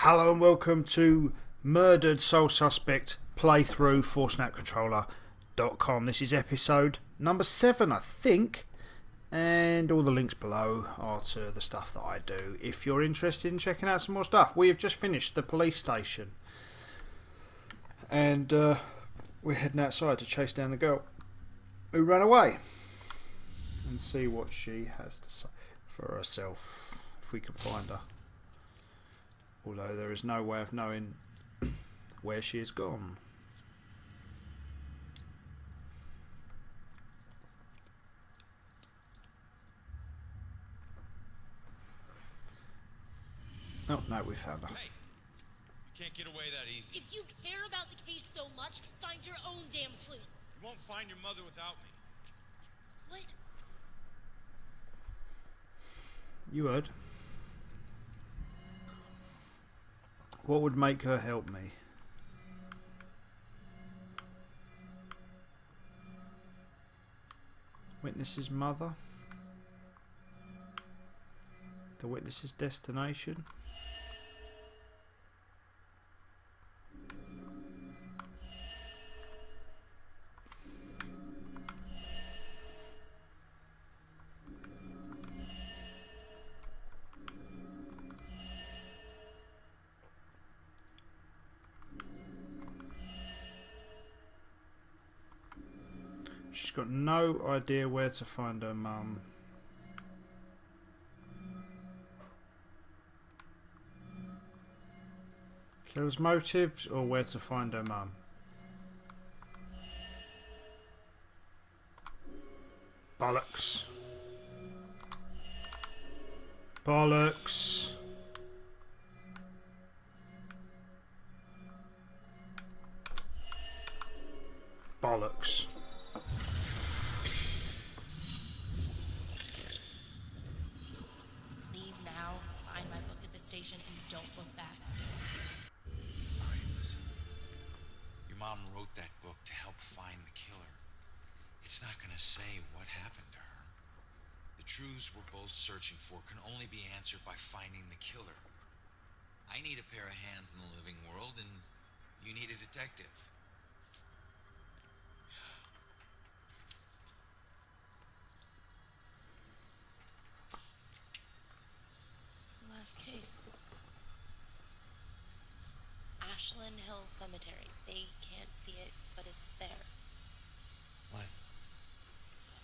Hello and welcome to Murdered Soul Suspect playthrough for snapcontroller.com. This is episode number 7, I think, and all the links below are to the stuff that I do if you're interested in checking out some more stuff. We have just finished the police station and we're heading outside to chase down the girl who ran away and see what she has to say for herself, if we can find her. Although there is no way of knowing where she has gone. Oh, no, we found her. Hey, you can't get away that easy. If you care about the case so much, find your own damn clue. You won't find your mother without me. What? You heard. What would make her help me? Witness's mother? The witness's destination? She's got no idea where to find her mum. Killer's motives or where to find her mum? Bollocks. Bollocks. Bollocks. Leave now, find my book at the station, and don't look back. All right, listen. Your mom wrote that book to help find the killer. It's not gonna say what happened to her. The truths we're both searching for can only be answered by finding the killer. I need a pair of hands in the living world, and you need a detective. Last case. Ashland Hill Cemetery. They can't see it, but it's there. What?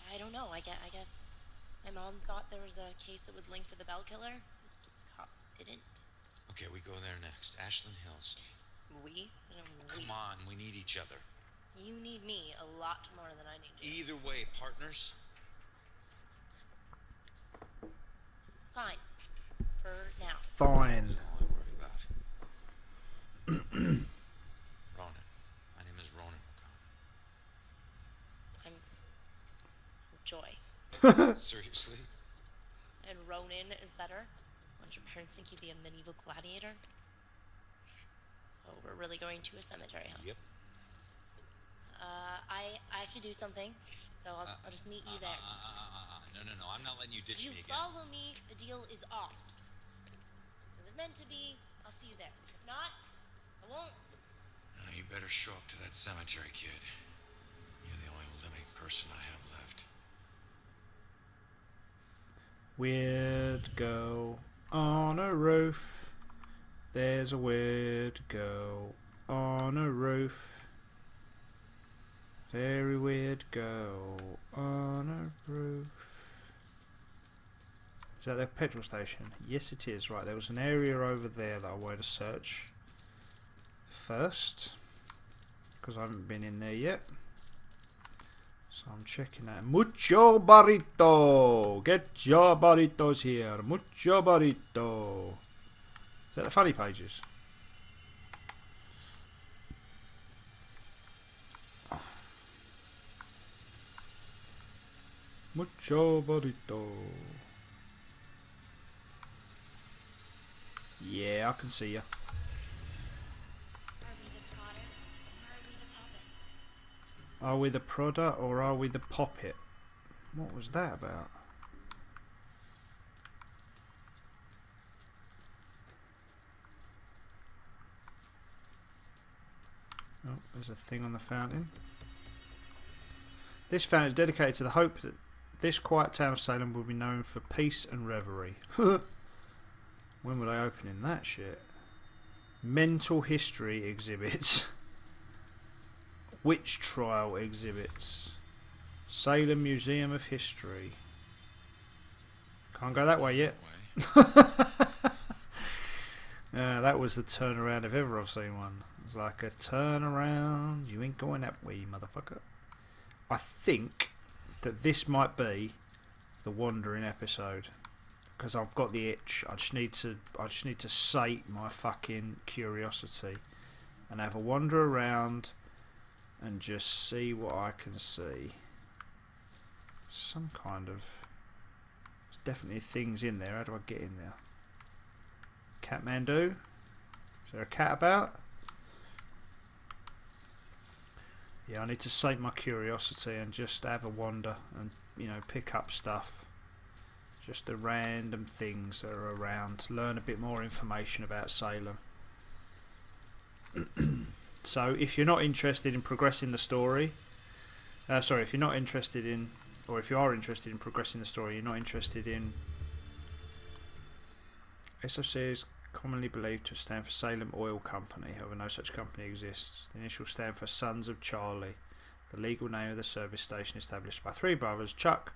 I don't know. I guess my mom thought there was a case that was linked to the Bell Killer. Cops didn't. Okay, we go there next. Ashland Hills. We? Come on, we need each other. You need me a lot more than I need you. Either way, partners. Fine. For now. Fine. That's all I'm worried about. Ronan. My name is Ronan I'm Joy. McConnell. Seriously? And Ronin is better? Don't your parents think you'd be a medieval gladiator? So we're really going to a cemetery, huh? Yep. I have to do something, so I'll just meet you there. No. I'm not letting you ditch You me again. follow me, the deal is off. If it was meant to be, I'll see you there. If not, I won't. You better show up to that cemetery, kid. You're the only living person I have left. Weird girl on a roof. There's a weird girl on a roof. Very weird girl on a roof. Is that the petrol station? Yes, it is. Right, there was an area over there that I wanted to search first, because I haven't been in there yet. So I'm checking out. Mucho burrito! Get your burritos here. Mucho burrito. Is that the funny pages? Mucho burrito. Yeah, I can see you. Are we the prodder or are we the poppet? What was that about? Oh, there's a thing on the fountain. This fountain is dedicated to the hope that this quiet town of Salem will be known for peace and reverie. When were they opening that shit? Mental history exhibits. Witch trial exhibits. Salem Museum of History. Can't go that way yet. That was the turnaround if ever I've seen one. It's like a turnaround. You ain't going that way, motherfucker. I think that this might be the wandering episode because I've got the itch. I just need to sate my fucking curiosity and have a wander around and just see what I can see. Some kind of... There's definitely things in there. How do I get in there? Kathmandu? Is there a cat about? Yeah, I need to sate my curiosity and just have a wander and, you know, pick up stuff. Just the random things that are around. Learn a bit more information about Salem. So, if you're not interested in progressing the story... if you're not interested in... Or if you are interested in progressing the story, you're not interested in... SOC is commonly believed to stand for Salem Oil Company, however no such company exists. The initials stand for Sons of Charlie, the legal name of the service station established by three brothers, Chuck,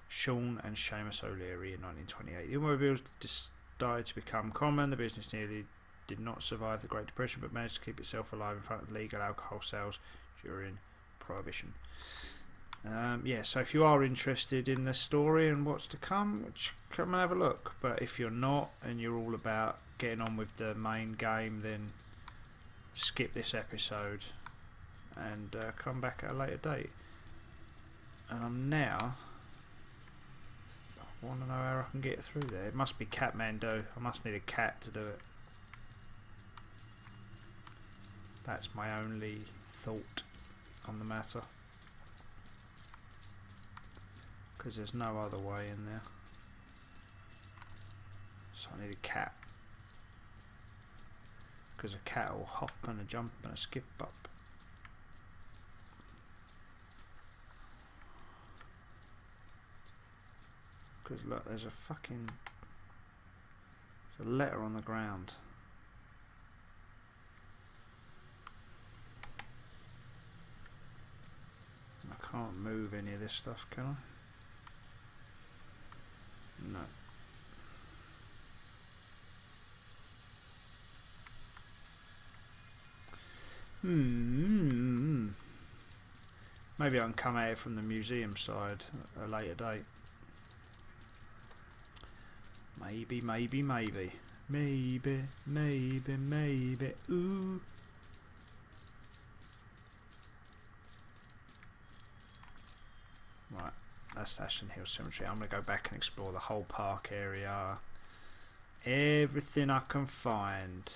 Sean and Seamus O'Leary in 1928. The automobiles started to become common. The business nearly did not survive the Great Depression but managed to keep itself alive in front of legal alcohol sales during Prohibition. So if you are interested in the story and what's to come and have a look. But if you're not and you're all about getting on with the main game, then skip this episode and come back at a later date. And I want to know how I can get through there. It must be Kathmandu. I must need a cat to do it. That's my only thought on the matter. Because there's no other way in there. So I need a cat. Because a cat will hop and a jump and a skip up. Because look, there's a letter on the ground. I can't move any of this stuff, can I? No. Maybe I can come at it from the museum side at a later date. Maybe. Ooh. Right. That's Ashton Hill Cemetery. I'm going to go back and explore the whole park area. Everything I can find.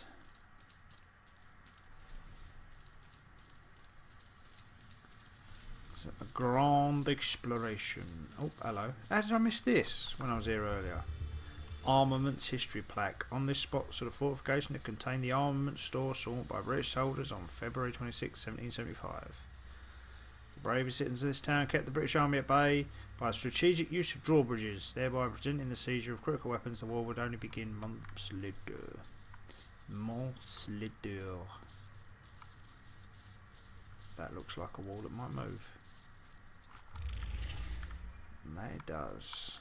It's a grand exploration. Oh, hello. How did I miss this when I was here earlier? Armaments history plaque. On this spot stood a fortification that contained the armament store sought by British soldiers on February 26, 1775. The bravest citizens of this town kept the British Army at bay by the strategic use of drawbridges, thereby preventing the seizure of critical weapons. The war would only begin months later. That looks like a wall that might move. And that it does.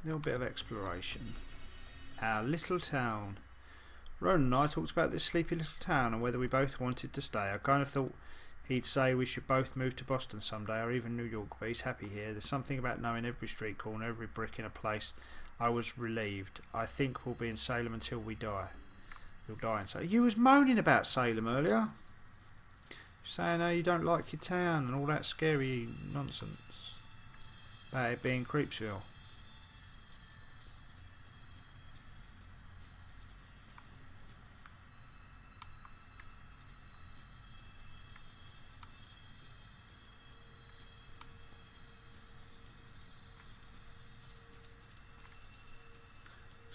A little bit of exploration. Our little town. Ronan and I talked about this sleepy little town and whether we both wanted to stay. I kind of thought he'd say we should both move to Boston someday or even New York, but he's happy here. There's something about knowing every street corner, every brick in a place. I was relieved. I think we'll be in Salem until we die. We'll die in Salem. You was moaning about Salem earlier. Saying how you don't like your town and all that scary nonsense about it being Creepsville.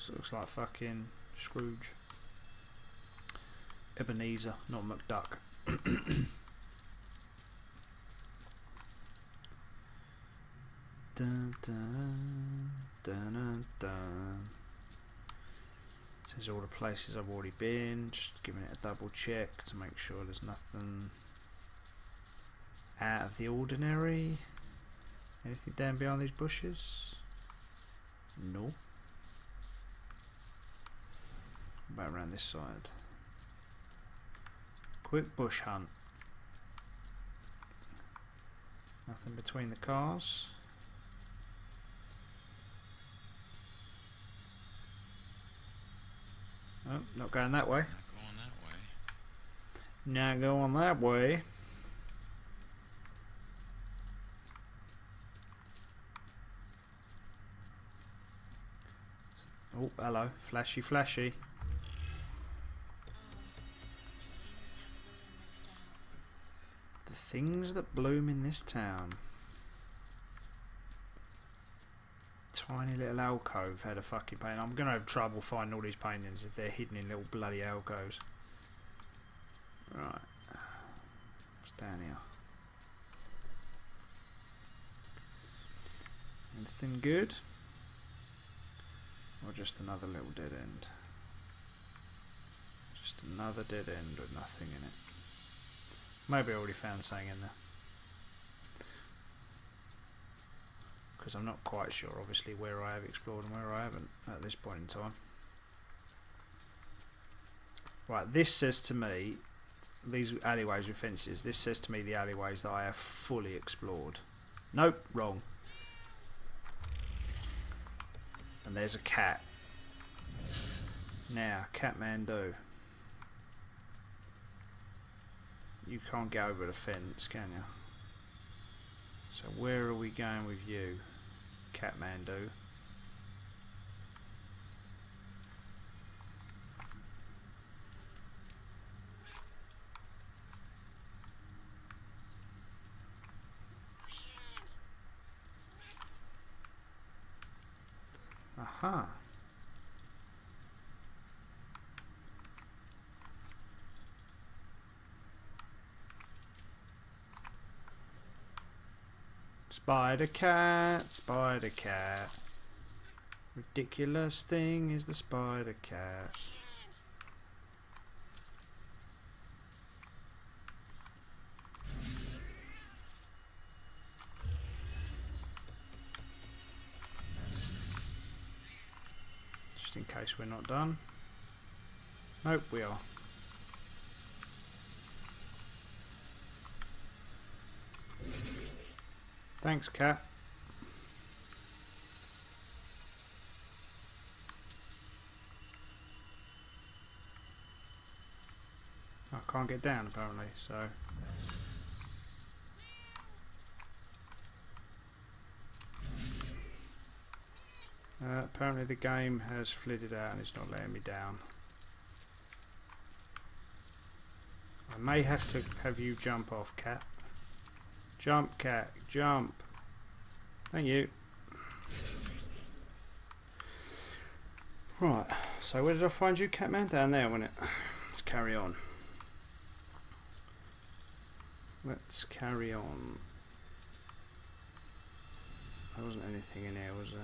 This looks like fucking Scrooge. Ebenezer, not McDuck. Dun, dun, dun, dun, dun. Says all the places I've already been, just giving it a double check to make sure there's nothing out of the ordinary. Anything down behind these bushes? No. What about around this side? Quick bush hunt. Nothing between the cars. Oh, not going that way. Not going that way. Not going that way. Oh, hello. Flashy, flashy. The things that bloom in this town. Tiny little alcove had a fucking painting. I'm going to have trouble finding all these paintings if they're hidden in little bloody alcoves. Right. What's down here? Anything good? Or just another little dead end? Just another dead end with nothing in it. Maybe I already found something in there. Because I'm not quite sure, obviously, where I have explored and where I haven't at this point in time. Right, this says to me, these alleyways with fences, this says to me the alleyways that I have fully explored. Nope, wrong. And there's a cat. Now, Catmandu. You can't get over the fence, can you? So where are we going with you, Catmandu? Aha. Spider cat, spider cat. Ridiculous thing is the spider cat. Just in case we're not done. Nope, we are. Thanks, cat. I can't get down apparently, so. Apparently the game has flitted out and it's not letting me down. I may have to have you jump off, cat. Jump, cat, jump. Thank you. Right, so where did I find you, Catman? Down there, wasn't it? Let's carry on. Let's carry on. There wasn't anything in here, was there?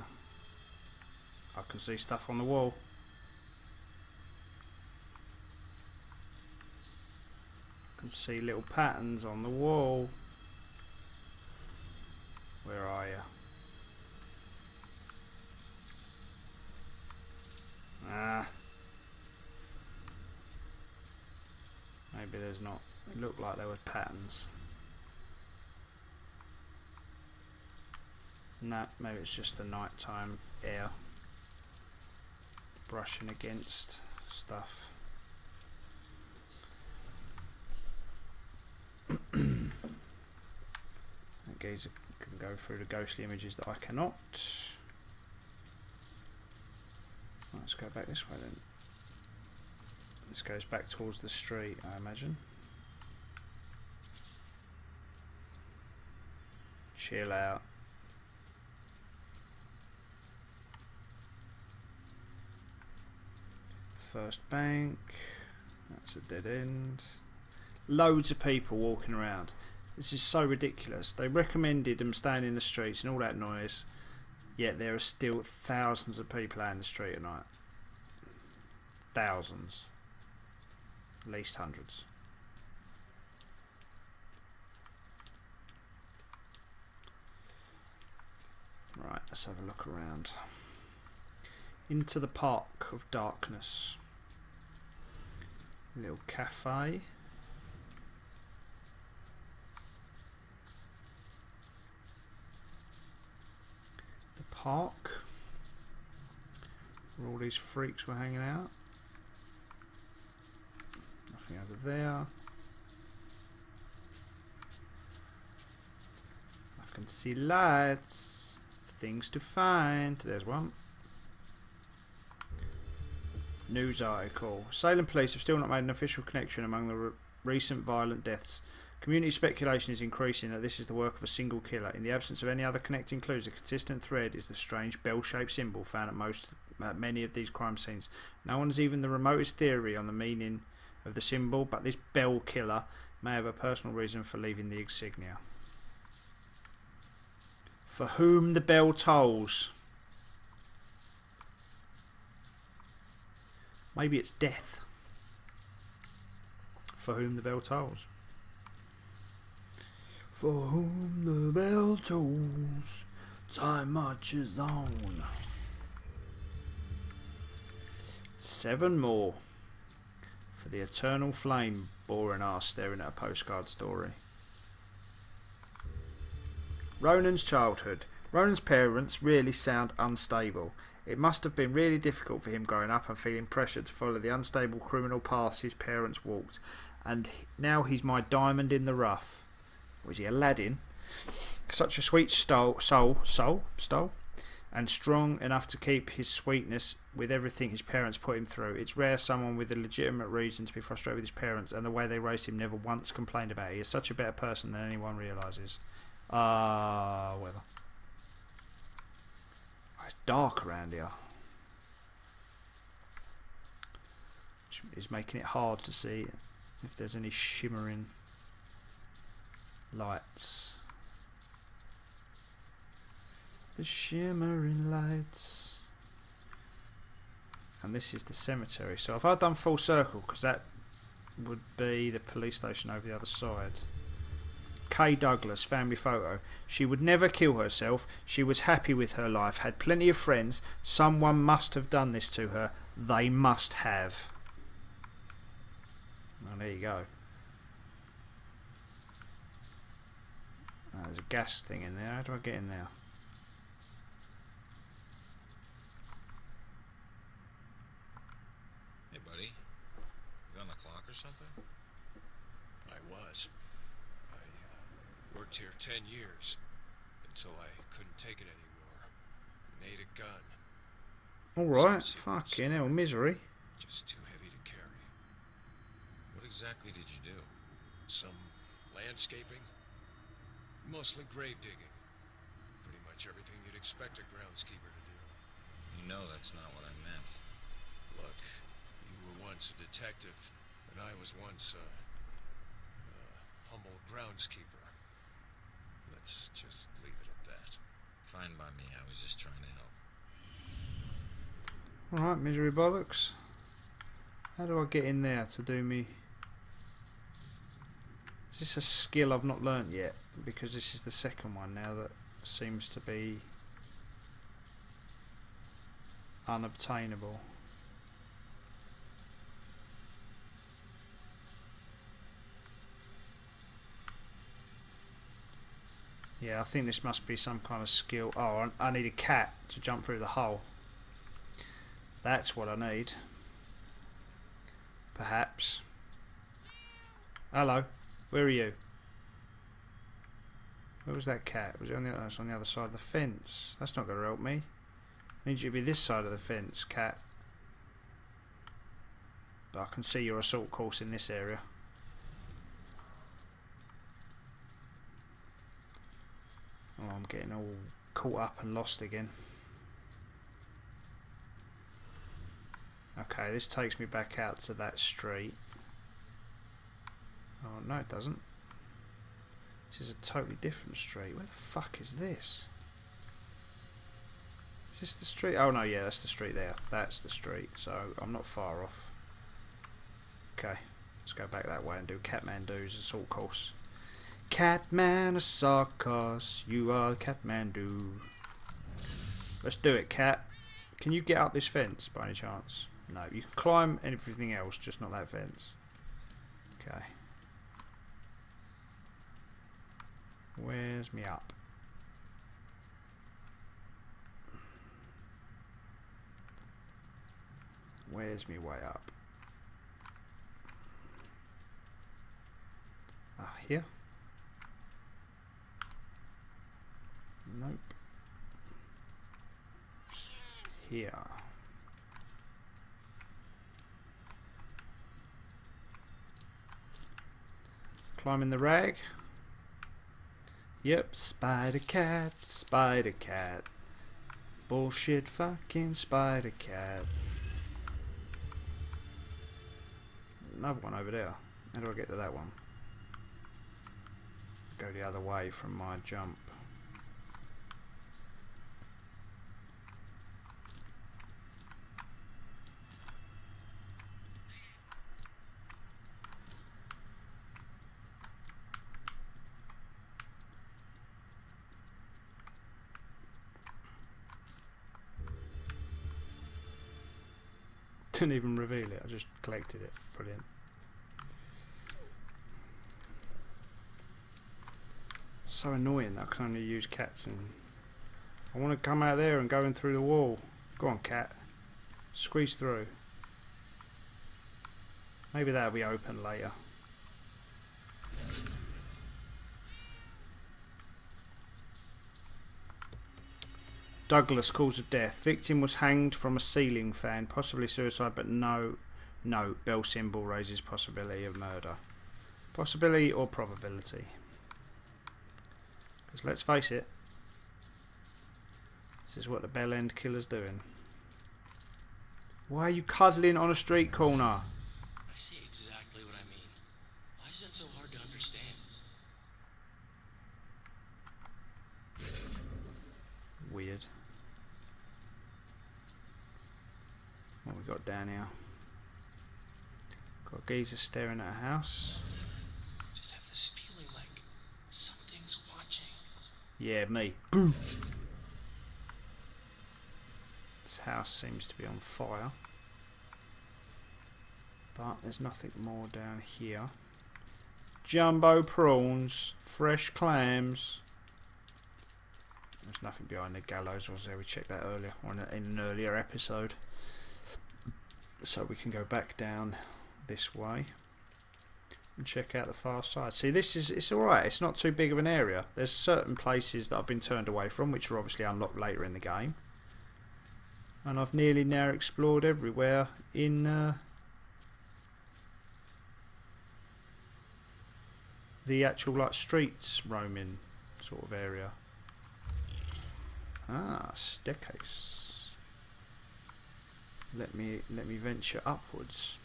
I can see stuff on the wall. I can see little patterns on the wall. Where are you? Ah. Maybe there's not. It looked like there were patterns. No, maybe it's just the nighttime air brushing against stuff. That geezer can go through the ghostly images that I cannot. Right, let's go back this way then. This goes back towards the street, I imagine. Chill out. first bank. That's a dead end. Loads of people walking around. This is so ridiculous. They recommended them staying in the streets and all that noise, yet there are still thousands of people out in the street at night. Thousands. At least hundreds. Right, let's have a look around. Into the Park of Darkness. A little cafe. The park. Where all these freaks were hanging out. Nothing over there. I can see lights. Things to find. There's one. News article. Salem police have still not made an official connection among the recent violent deaths. Community speculation is increasing that this is the work of a single killer. In the absence of any other connecting clues, a consistent thread is the strange bell-shaped symbol found at many of these crime scenes. No one has even the remotest theory on the meaning of the symbol, but this bell killer may have a personal reason for leaving the insignia. For whom the bell tolls. Maybe it's death. For whom the bell tolls. For whom the bell tolls, time marches on. 7 more. For the eternal flame, boring ass staring at a postcard story. Ronan's childhood. Ronan's parents really sound unstable. It must have been really difficult for him growing up and feeling pressure to follow the unstable criminal paths his parents walked. And now he's my diamond in the rough. Was he Aladdin? Such a sweet soul, and strong enough to keep his sweetness with everything his parents put him through. It's rare someone with a legitimate reason to be frustrated with his parents, and the way they raised him never once complained about it. He is such a better person than anyone realises. Weather. It's dark around here. Which is making it hard to see if there's any shimmering lights. The shimmering lights. And this is the cemetery. So if I'd done full circle, because that would be the police station over the other side. Kay Douglas, family photo. She would never kill herself. She was happy with her life, had plenty of friends. Someone must have done this to her. They must have. Oh, there you go. Oh, there's a gas thing in there. How do I get in there? Hey, buddy. You on the clock or something? I was. Worked here 10 years until I couldn't take it anymore. Made a gun. Alright, fucking hell, misery. Just too heavy to carry. What exactly did you do? Some landscaping. Mostly grave digging. Pretty much everything you'd expect a groundskeeper to do. You know that's not what I meant. Look, you were once a detective, and I was once a humble groundskeeper. Let's just leave it at that. Fine by me, I was just trying to help. Alright, misery bollocks. How do I get in there to do me... Is this a skill I've not learnt yet? Because this is the second one now that seems to be unobtainable. Yeah, I think this must be some kind of skill. Oh, I need a cat to jump through the hole. That's what I need. Perhaps. Hello. Where are you? Where was that cat? Was it on the, it's on the other side of the fence? That's not going to help me. I need you to be this side of the fence, cat. But I can see your assault course in this area. Oh, I'm getting all caught up and lost again. Okay, this takes me back out to that street. Oh, no it doesn't. This is a totally different street. Where the fuck is this? Is this the street? Oh no, yeah, that's the street there. That's the street, so I'm not far off. Okay, let's go back that way and do Kathmandu's assault course. Catman assault course, you are Kathmandu. Let's do it, Cat. Can you get up this fence by any chance? No, you can climb everything else, just not that fence. Okay. Where's me up? Where's me way up? Ah, here? Nope. Here. Climbing the rag. Yep, spider cat, spider cat. Bullshit fucking spider cat. Another one over there. How do I get to that one? Go the other way from my jump. Didn't even reveal it, I just collected it. Brilliant. So annoying that I can only use cats and I want to come out there and go in through the wall. Go on, cat. Squeeze through. Maybe that'll be open later. Douglas, cause of death. Victim was hanged from a ceiling fan, possibly suicide, but no, bell symbol raises possibility of murder. Possibility or probability? Because let's face it, this is what the bell end killer's doing. Why are you cuddling on a street corner? I see exactly what I mean. Why is that so hard to understand? Weird. What we got down here? Got a geezer staring at a house. Just have this feeling like something's watching. Yeah, me. Boom. This house seems to be on fire. But there's nothing more down here. Jumbo prawns, fresh clams. There's nothing behind the gallows, was there? We checked that earlier, or in an earlier episode. So we can go back down this way and check out the far side. See, it's alright, it's not too big of an area. There's certain places that I've been turned away from, which are obviously unlocked later in the game. And I've nearly now explored everywhere in the actual like streets roaming sort of area. Ah, staircase. Let me venture upwards.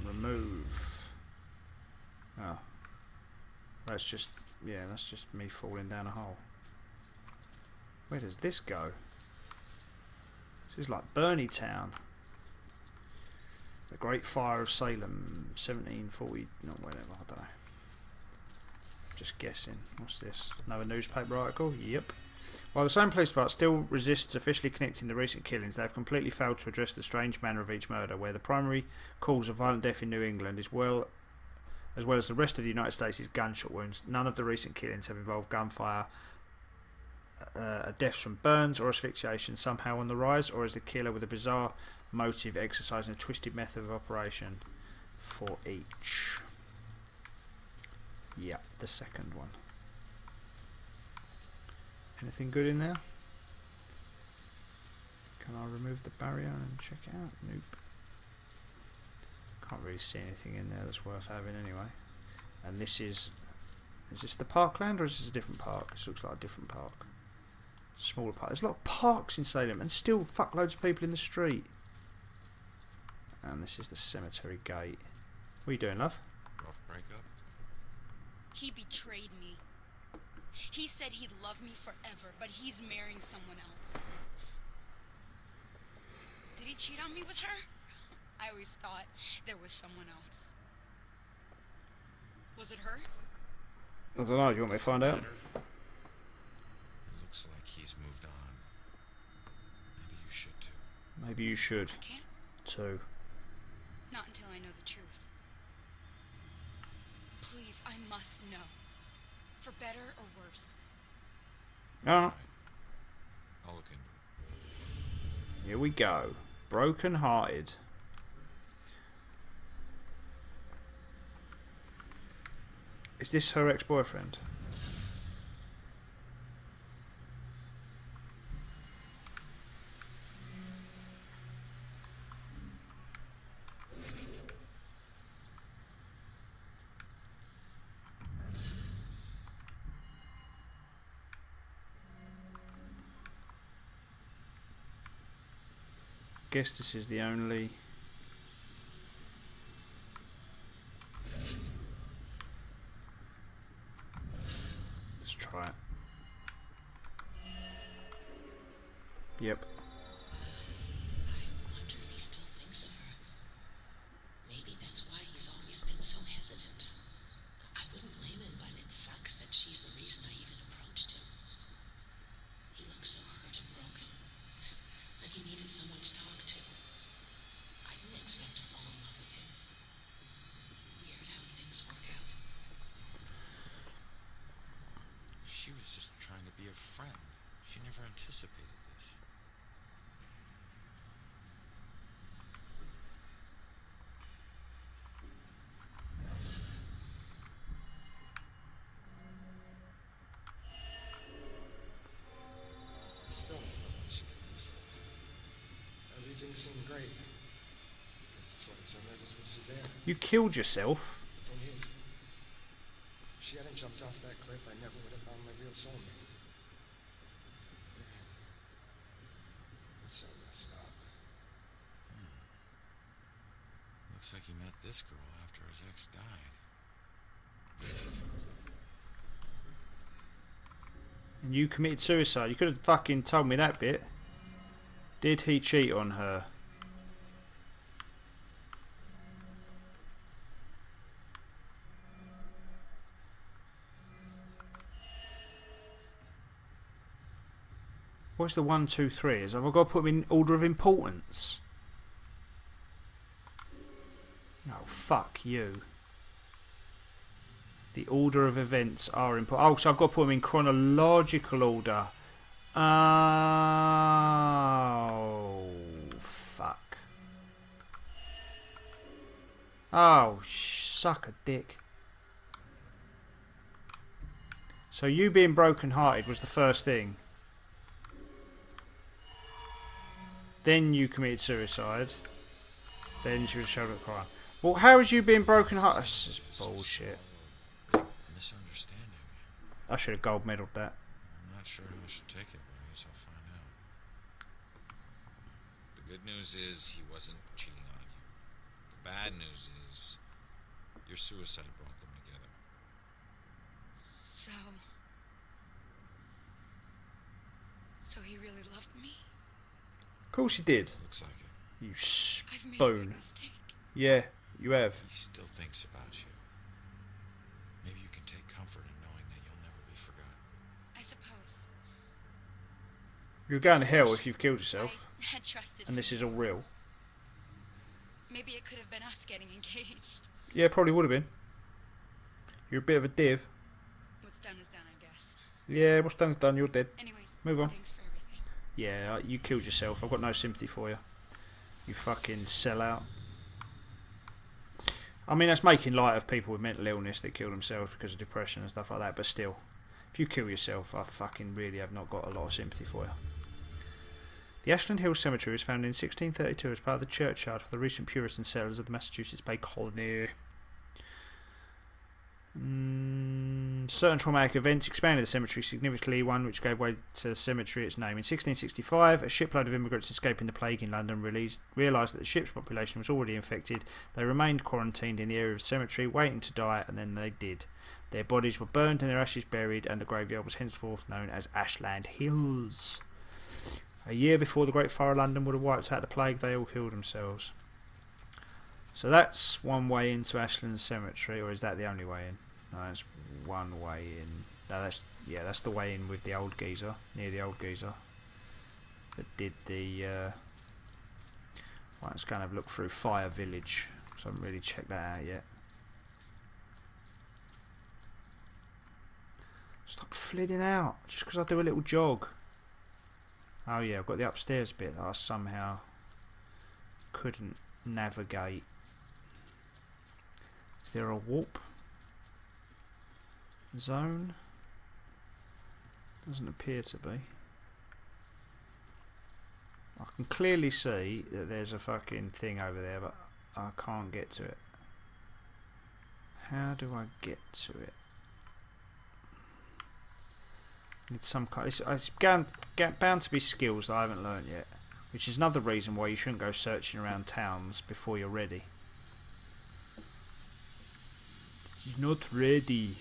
Remove. Oh. That's just me falling down a hole. Where does this go? This is like Bernie Town. The Great Fire of Salem, 1740, no, whatever, I don't know. Just guessing. What's this? Another newspaper article? Yep. While the same police department still resists officially connecting the recent killings, they have completely failed to address the strange manner of each murder, where the primary cause of violent death in New England as well as the rest of the United States is gunshot wounds. None of the recent killings have involved gunfire. Deaths from burns or asphyxiation somehow on the rise, or is the killer with a bizarre motive exercising a twisted method of operation for each? Yeah, the second one. Anything good in there? Can I remove the barrier and check it out? Nope. Can't really see anything in there that's worth having anyway. And this is this the parkland or is this a different park? This looks like a different park. Smaller park. There's a lot of parks in Salem and still fuckloads of people in the street. And this is the cemetery gate. What are you doing, love? Rough breakup? He betrayed me. He said he'd love me forever, but he's marrying someone else. Did he cheat on me with her? I always thought there was someone else. Was it her? I don't know, do you want me to find out? Looks like he's moved on. Maybe you should too. Maybe you should I can't. too. Not until I know the truth. Please, I must know. For better or worse. Ah, I'll look into it. here we go. Broken hearted. Is this her ex-boyfriend? Guess this is the only. Let's try it. Yep. I wonder if he still thinks of her. Maybe that's why he's always been so hesitant. I wouldn't blame him, but it sucks that she's the reason I even approached him. He looks so hurt and broken, like he needed someone to talk to. I didn't expect to fall in love with him. Weird how things work out. She was just trying to be a friend. She never anticipated this. Still, she could lose. Everything seemed great. Guess that's why I'm so nervous with Suzanne. You killed yourself. The thing is, if she hadn't jumped off that cliff, I never would have found my real soulmate. Man, that's so messed up. Looks like he met this girl after his ex died. And you committed suicide. You could have fucking told me that bit. Did he cheat on her? What's the 1, 2, 3? Have I got to put them in order of importance? Oh, fuck you. The order of events are important. Oh, so I've got to put them in chronological order. Oh, fuck. Oh, suck a dick. So you being broken-hearted was the first thing. Then you committed suicide. Then she was showed at crime. Well, how is you being broken-hearted? This is bullshit. Misunderstanding. I should have gold medaled that. I'm not sure how I should take it, but I guess I'll find out. The good news is he wasn't cheating on you. The bad news is your suicide brought them together. So he really loved me? Of course he did. Looks like it. You I've made a spoon. big mistake. Yeah, you have. He still thinks about you. Maybe you can take comfort in knowing that you'll never be forgotten. I suppose. You're going to hell if you've killed yourself. I had trusted And him. this is all real. Maybe it could have been us getting engaged. Yeah, probably would have been. You're a bit of a div. What's done is done, I guess. Yeah, what's done is done. You're dead. Anyways, Move on. thanks for everything. Yeah, you killed yourself. I've got no sympathy for you. You fucking sellout. I mean, that's making light of people with mental illness that kill themselves because of depression and stuff like that, but still, if you kill yourself, I fucking really have not got a lot of sympathy for you. The Ashland Hill Cemetery was founded in 1632 as part of the churchyard for the recent Puritan settlers of the Massachusetts Bay Colony. Certain traumatic events expanded the cemetery significantly, one which gave way to the cemetery its name. In 1665, a shipload of immigrants escaping the plague in London realised that the ship's population was already infected. They remained quarantined in the area of the cemetery, waiting to die, and then they did. Their bodies were burned and their ashes buried, and the graveyard was henceforth known as Ashland Hills. A year before the Great Fire of London would have wiped out the plague, they all killed themselves. So that's one way into Ashland Cemetery, or is that the only way in? No, that's one way in. No, that's the way in with the old geezer, near the old geezer that did the. Right, let's go and have a look through Fire Village, because I haven't really checked that out yet. Stop flitting out, just because I do a little jog. Oh yeah, I've got the upstairs bit that I somehow couldn't navigate. Is there a warp zone? Doesn't appear to be. I can clearly see that there's a fucking thing over there, but I can't get to it. How do I get to it? Need some kind. It's bound to be skills that I haven't learnt yet, which is another reason why you shouldn't go searching around towns before you're ready. He's not ready.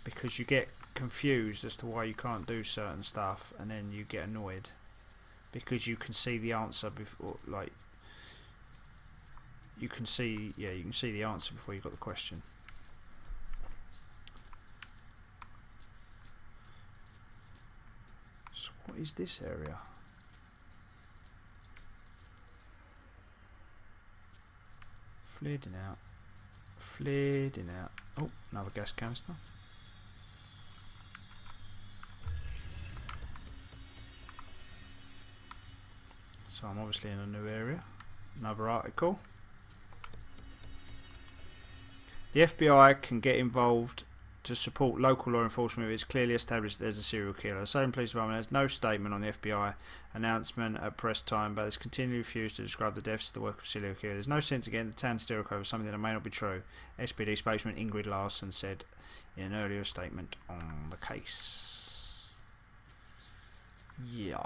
Because you get confused as to why you can't do certain stuff, and then you get annoyed because you can see the answer before, like you can see the answer before you got the question. So what is this area? Fleeing out. Oh, another gas canister. So I'm obviously in a new area. Another article. The FBI can get involved to support local law enforcement if it's clearly established that there's a serial killer. The Salem Police Department has no statement on the FBI announcement at press time, but has continually refused to describe the deaths as the work of serial killer. There's no sense in getting the town hysterical over something that may not be true, SPD spokesman Ingrid Larson said in an earlier statement on the case. Yeah.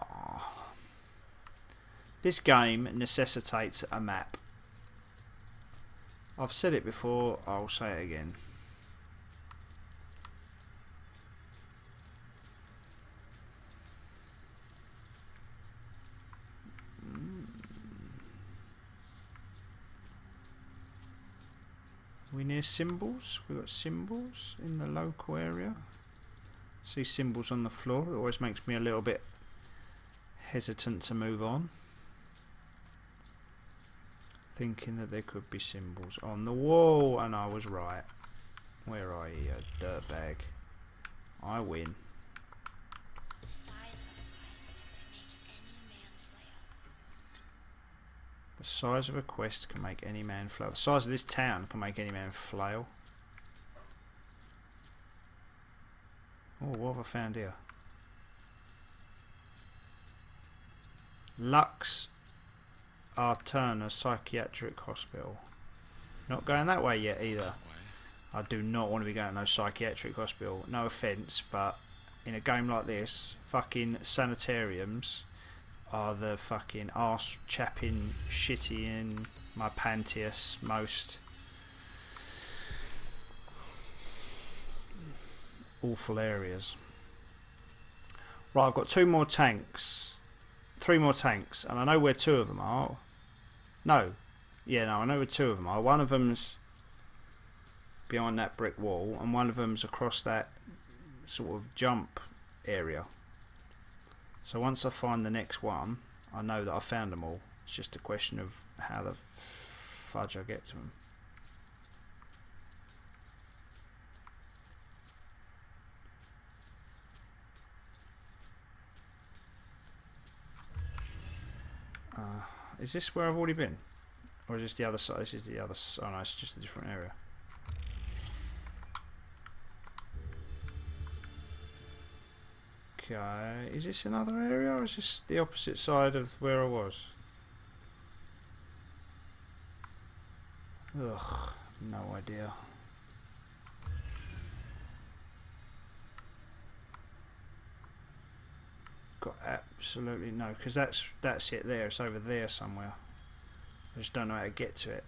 This game necessitates a map. I've said it before, I'll say it again. We near symbols? We've got symbols in the local area. See symbols on the floor. It always makes me a little bit hesitant to move on. Thinking that there could be symbols on the wall, and I was right. Where are you, dirtbag? I win. The size of a quest can make any man flail. The size of a quest can make any man flail. The size of this town can make any man flail. Oh, what have I found here? Lux Arterna Psychiatric Hospital. Not going that way yet either. I do not want to be going to no psychiatric hospital. No offence, but in a game like this, fucking sanitariums are the fucking arse chapping, shitty in my pantiest, most awful areas. Right, I've got 3 more tanks, and I know where 2 of them are. I know where 2 of them are. One of them's behind that brick wall, and one of them's across that sort of jump area. So once I find the next one, I know that I found them all. It's just a question of how the fudge I get to them. Is this where I've already been? Or is this the other side? This is the other side. Oh no, it's just a different area. Okay, is this another area, or is this the opposite side of where I was? Ugh, no idea. got absolutely no, because that's it there. It's over there somewhere. I just don't know how to get to it.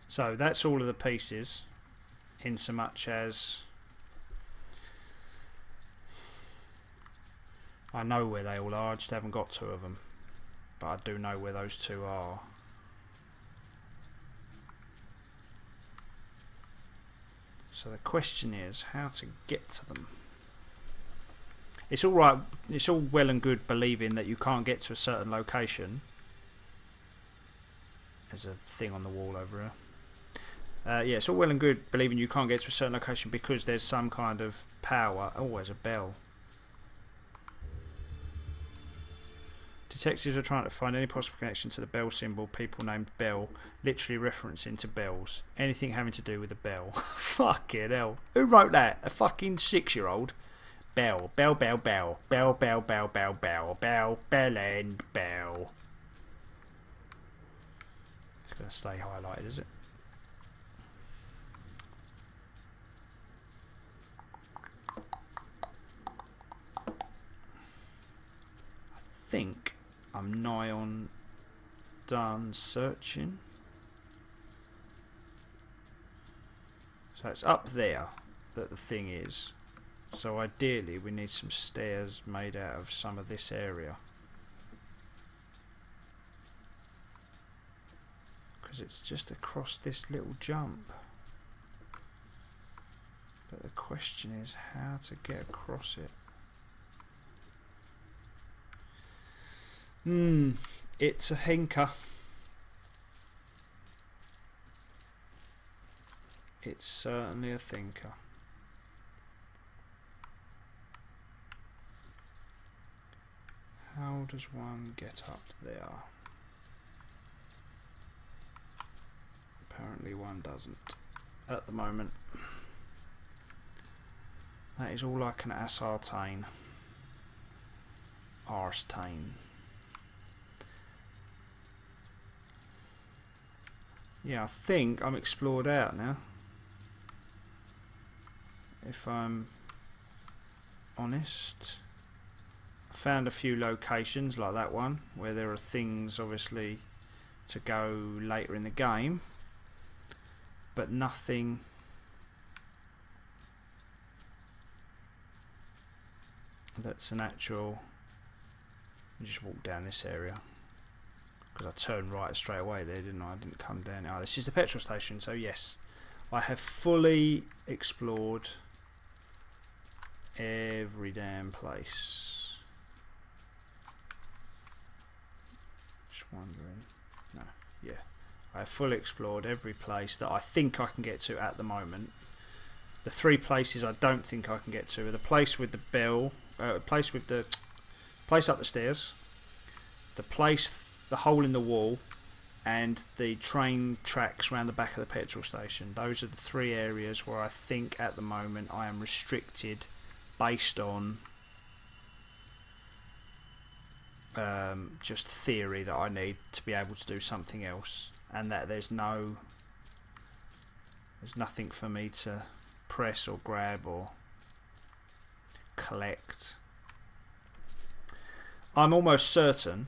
So that's all of the pieces, in so much as I know where they all are. I just haven't got two of them, but I do know where those two are. So the question is how to get to them. It's all right. It's all well and good believing that you can't get to a certain location. There's a thing on the wall over here. Yeah, it's all well and good believing you can't get to a certain location because there's some kind of power. Oh, there's a bell. Detectives are trying to find any possible connection to the bell symbol, people named Bell, literally referencing to bells. Anything having to do with a bell. Fucking hell. Who wrote that? A fucking 6-year-old? Bell, bell, bell, bell, bell, bell, bell, bell, bell, bell, bell and bell. It's going to stay highlighted, is it? I think I'm nigh on done searching. So it's up there that the thing is. So ideally we need some stairs made out of some of this area. Because it's just across this little jump. But the question is how to get across it. It's a hinker. It's certainly a thinker. How does one get up there? Apparently one doesn't at the moment. That is all I can ascertain. Yeah, I think I'm explored out now. If I'm honest. I found a few locations like that one where there are things obviously to go later in the game, but nothing that's an actual. I just walked down this area because I turned right straight away there, didn't I? I didn't come down. Oh, this is the petrol station, so yes, I have fully explored every damn place. Just wondering. No, yeah, I have fully explored every place that I think I can get to at the moment. The three places I don't think I can get to are the place with the bell, place with the place up the stairs, the place, the hole in the wall, and the train tracks around the back of the petrol station. Those are the three areas where I think at the moment I am restricted based on just theory that I need to be able to do something else, and that there's nothing for me to press or grab or collect. I'm almost certain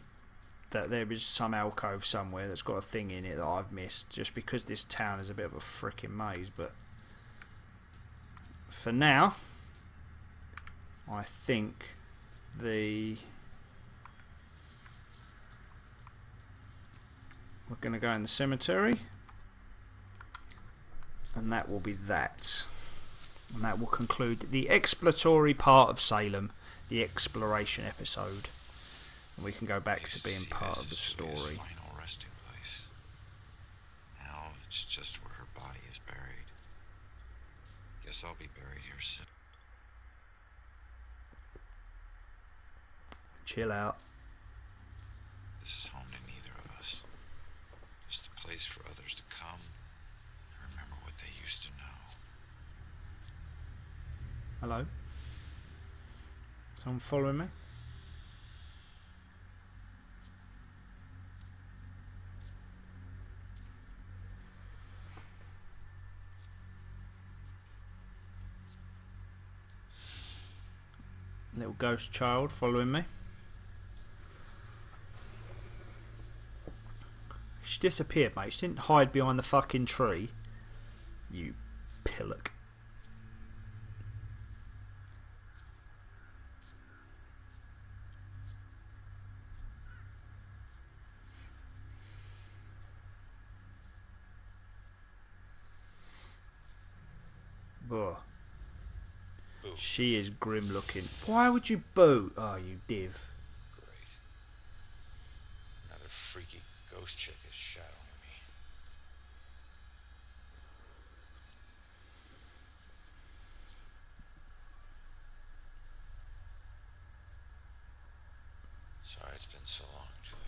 that there is some alcove somewhere that's got a thing in it that I've missed, just because this town is a bit of a freaking maze. But for now, I think we're going to go in the cemetery, and that will be that. And that will conclude the exploratory part of Salem, the exploration episode. And we can go back to being part of the story. Final resting place. Now it's just where her body is buried. Guess I'll be buried here soon. Chill out. This is home to neither of us. Just a place for others to come and remember what they used to know. Hello? Someone following me? Little ghost child following me. She disappeared, mate. She didn't hide behind the fucking tree. You pillock. Ugh. Boo. She is grim looking. Why would you boo? Oh, you div. Great. Another freaky ghost chick is shadowing me. Sorry it's been so long, Julia.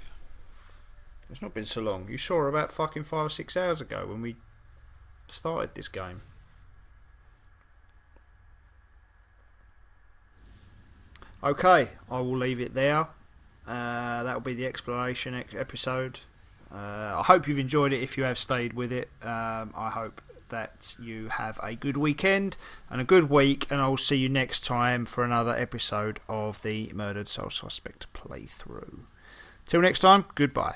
It's not been so long. You saw her about fucking 5 or 6 hours ago when we started this game. Okay, I will leave it there. That will be the exploration episode. I hope you've enjoyed it if you have stayed with it. I hope that you have a good weekend and a good week, and I'll see you next time for another episode of the Murdered Soul Suspect playthrough. Till next time, goodbye.